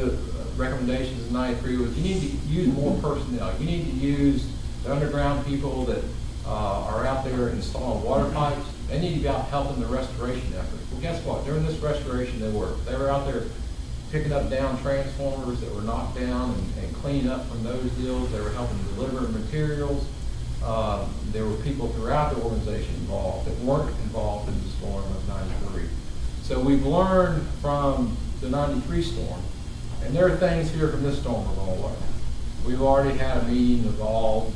the recommendations in 93 was you need to use more personnel. You need to use the underground people that are out there installing water pipes. They need to be out helping the restoration effort. Well, guess what? During this restoration, they were out there picking up down transformers that were knocked down and cleaning up from those deals. They were helping deliver materials. There were people throughout the organization involved that weren't involved in the storm of 93. So we've learned from the 93 storm, and there are things here from this storm we're going to learn. We've already had a meeting of all,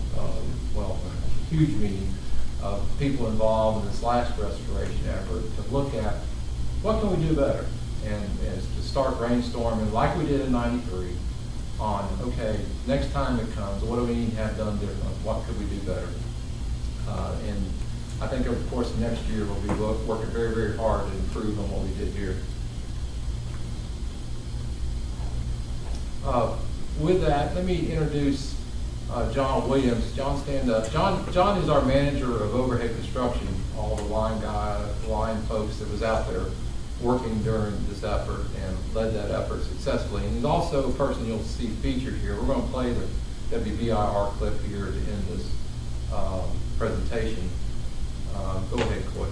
well, a huge meeting of people involved in this last restoration effort to look at what can we do better, and to start brainstorming like we did in 93 on, okay, next time it comes, what do we need to have done different? What could we do better? And I think over the course of next year, we'll be working very, very hard to improve on what we did here. With that, let me introduce John Williams. John, stand up. John is our manager of overhead construction, all the line folks that was out there working during this effort and led that effort successfully. And he's also a person you'll see featured here. We're going to play the WBIR clip here to end this presentation. Go ahead, Coy.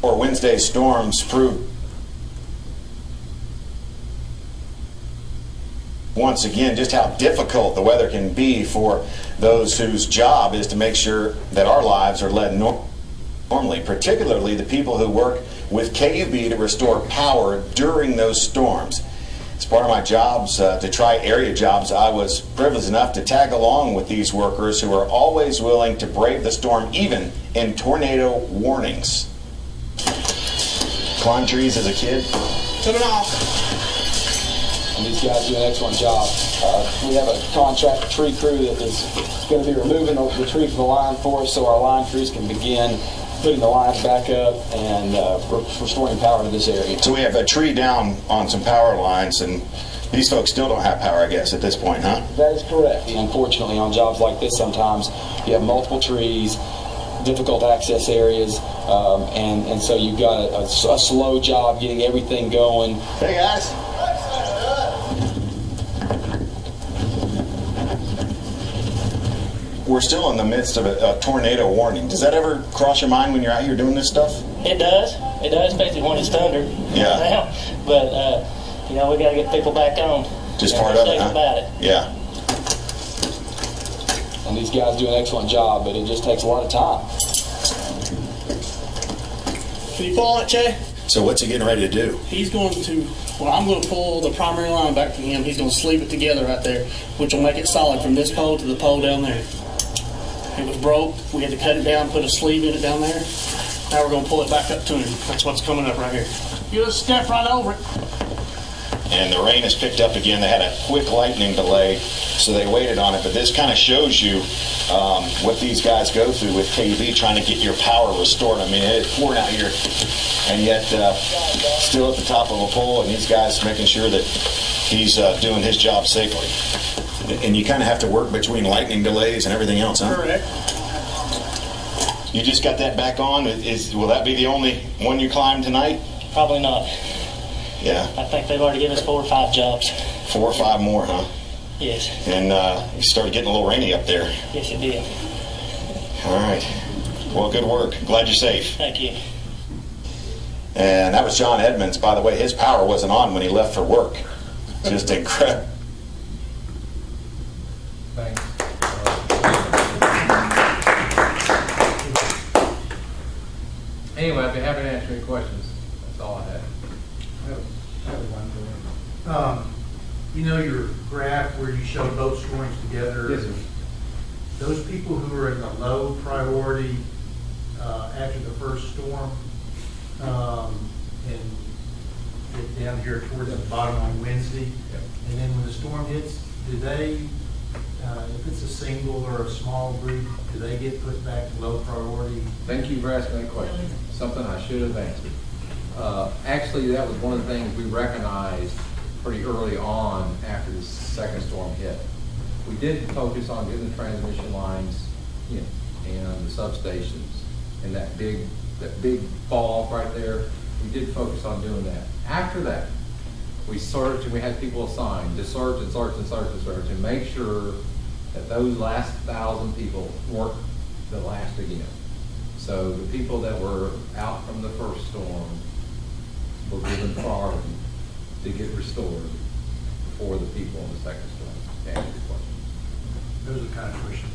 Or Wednesday's storms proved once again just how difficult the weather can be for those whose job is to make sure that our lives are led normally, particularly the people who work with KUB to restore power during those storms. As part of my jobs, to try area jobs, I was privileged enough to tag along with these workers who are always willing to brave the storm, even in tornado warnings. Climb trees as a kid. Coming off. And these guys do an excellent job. We have a contract tree crew that is going to be removing the tree from the line for us so our line crews can begin putting the lines back up and restoring power to this area. So we have a tree down on some power lines, and these folks still don't have power, I guess, at this point, huh? That is correct. Unfortunately, on jobs like this, sometimes you have multiple trees, difficult access areas, and so you've got a slow job getting everything going. Hey, guys. We're still in the midst of a tornado warning. Does that ever cross your mind when you're out here doing this stuff? It does. It does, especially when it's thunder. Yeah. Now. But, you know, we got to get people back on. Just part of it, huh? About it. Yeah. And these guys do an excellent job, but it just takes a lot of time. Can you pull it, Jay? So what's he getting ready to do? He's going to, well, I'm going to pull the primary line back to him. He's going to sleeve it together right there, which will make it solid from this pole to the pole down there. It was broke. We had to cut it down, put a sleeve in it down there. Now we're going to pull it back up to him. That's what's coming up right here. You just step right over it. And the rain has picked up again. They had a quick lightning delay, so they waited on it. But this kind of shows you what these guys go through with KUB trying to get your power restored. I mean, it's pouring out here, and yet still at the top of a pole, and these guys making sure that he's doing his job safely. And you kind of have to work between lightning delays and everything else, huh? Correct. You just got that back on. Will that be the only one you climb tonight? Probably not. Yeah. I think they've already given us 4 or 5 jobs. 4 or 5 more, huh? Yes. And it started getting a little rainy up there. Yes, it did. All right. Well, good work. Glad you're safe. Thank you. And that was John Edmonds. By the way, his power wasn't on when he left for work. Just incredible. Thanks. Anyway, I'd be happy to answer any questions. That's all I had. I have one for you. You know your graph where you show both storms together? Yes, sir. Those people who are in the low priority after the first storm and get down here towards the bottom on Wednesday, Yep. and then when the storm hits, do they, if it's a single or a small group, do they get put back to low priority? Thank you for asking that question. Something I should have answered. Actually, that was one of the things we recognized pretty early on after the second storm hit. We did focus on getting the transmission lines you know, and the substations, and that big fall off right there. We did focus on doing that. After that, we searched and we had people assigned to search and search and search and search and make sure that those last 1,000 people weren't the last again. So the people that were out from the first storm were given priority to get restored before the people in the second storm. To answer your question. Those are the kind of questions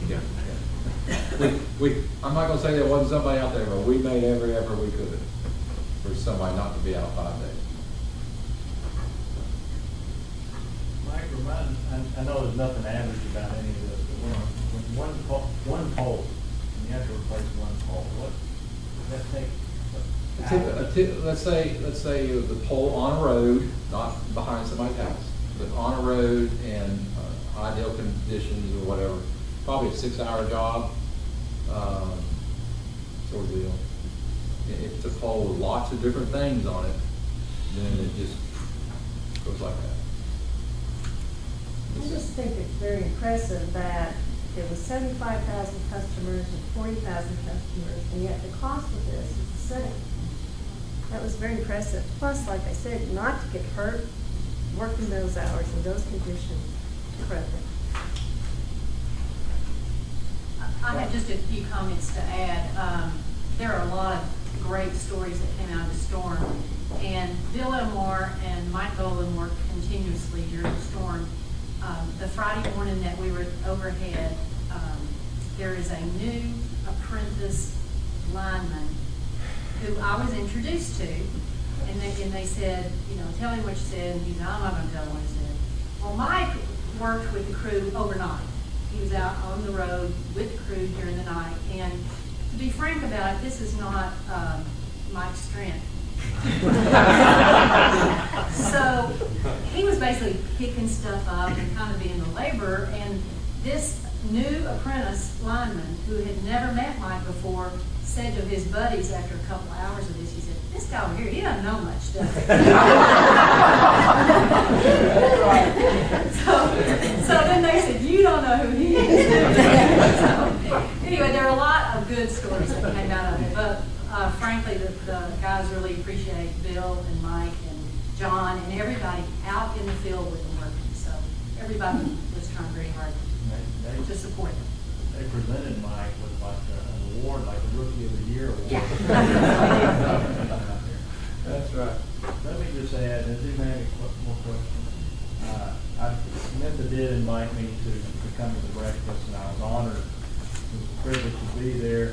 we get. Yeah. I'm not gonna say there wasn't somebody out there, but we made every effort we could for somebody not to be out 5 days. Mike, I know there's nothing average about any of this, but when one pole, and you have to replace one pole, what does that take? Let's say the pole on a road, not behind somebody's house, but on a road and ideal conditions or whatever, probably a 6-hour job, sort of deal. If it's a pole with lots of different things on it, then it just goes like that. I just think it's very impressive that there was 75,000 customers and 40,000 customers, and yet the cost of this is the same. That was very impressive. Plus, like I said, not to get hurt, working those hours in those conditions, incredible. I have just a few comments to add. There are a lot of great stories that came out of the storm, and Bill Elmore and Mike Boland worked continuously during the storm. The Friday morning that we were overhead, there is a new apprentice lineman who I was introduced to, and they said, you know, tell him what you said, and he said, I'm not going to tell him what he said. Well, Mike worked with the crew overnight. He was out on the road with the crew during the night, and to be frank about it, this is not Mike's strength. So he was basically picking stuff up and kind of being the laborer, and this new apprentice lineman who had never met Mike before said to his buddies after a couple of hours of this, he said, this guy over here, he doesn't know much stuff. So then they said, you don't know who he is. So, anyway, there are a lot of good stories that came out of it, but frankly, the guys really appreciate Bill and Mike and John and everybody out in the field with them working. So everybody was trying very hard to support them. They presented Mike with like an award, like a Rookie of the Year award. Yeah. That's right. Let me just add, does anyone have any more questions? Samantha did invite me to come to the breakfast, and I was honored. It was a privilege to be there.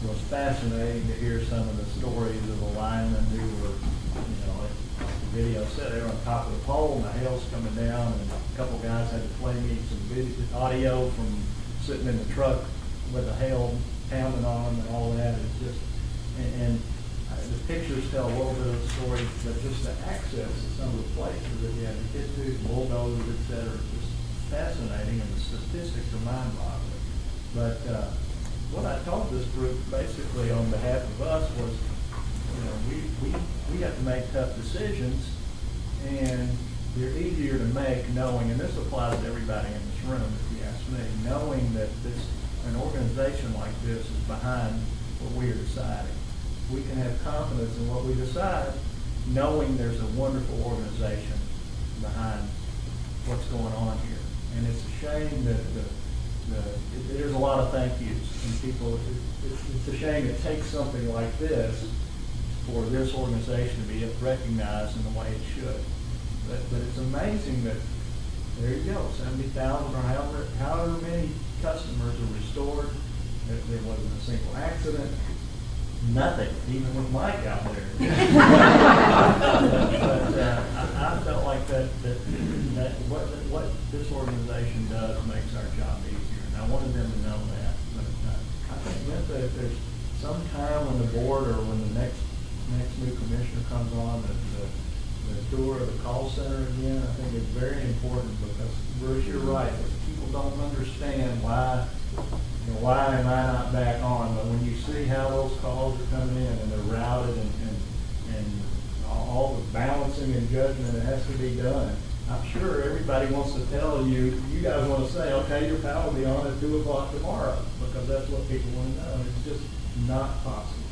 It was fascinating to hear some of the stories of the linemen who were, you know, like the video said, they were on top of the pole and the hail's coming down, and a couple guys had to play me some video, audio from sitting in the truck with the hail pounding on them and all that. It's just, and the pictures tell a little bit of the story, but just the access to some of the places that you had to get to, bulldozers, et cetera, is just fascinating, and the statistics are mind-boggling. But what I told this group basically on behalf of us was, you know, we have to make tough decisions, and they're easier to make knowing, and this applies to everybody in this room, if you ask me, knowing that an organization like this is behind what we are deciding. We can have confidence in what we decide, knowing there's a wonderful organization behind what's going on here. And it's a shame that there's a lot of thank yous, and people, it's a shame it takes something like this for this organization to be recognized in the way it should. But it's amazing that, there you go, 70,000 or however many customers are restored. There wasn't a single accident. Nothing, even with Mike out there. But I felt like that what this organization does makes our job easier, and I wanted them to know that. But I think that if there's some time when the board or when the next new commissioner comes on, the tour of the call center again, I think it's very important, because Bruce, you're right. People don't understand why am I not back on? But when you see how those calls are coming in and they're routed and all the balancing and judgment that has to be done, I'm sure everybody wants to tell you, you guys want to say, okay, your power will be on at 2 o'clock tomorrow, because that's what people want to know. And it's just not possible,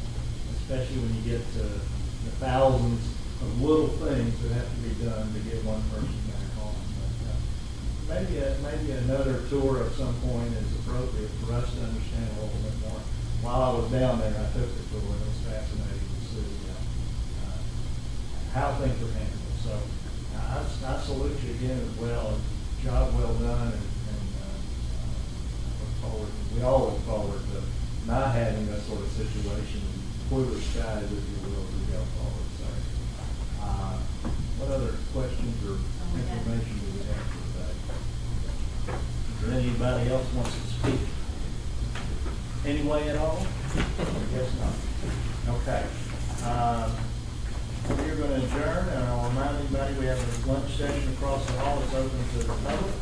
especially when you get to the thousands of little things that have to be done to get one person back on. But, maybe another tour at some point is appropriate for us to understand a little bit more. While I was down there, I took the tour, and it was fascinating to see how things are handled. So I salute you again as well. Job well done, and look forward. We all look forward to not having that sort of situation, clear skies, if you will, as we go forward. So, what other questions or information do we have for today? Is there anybody else wants to speak? Anyway at all? I guess not. Okay. We're going to adjourn, and I'll remind anybody we have a lunch session across the hall that's open to the public,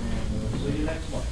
and we'll see you next month.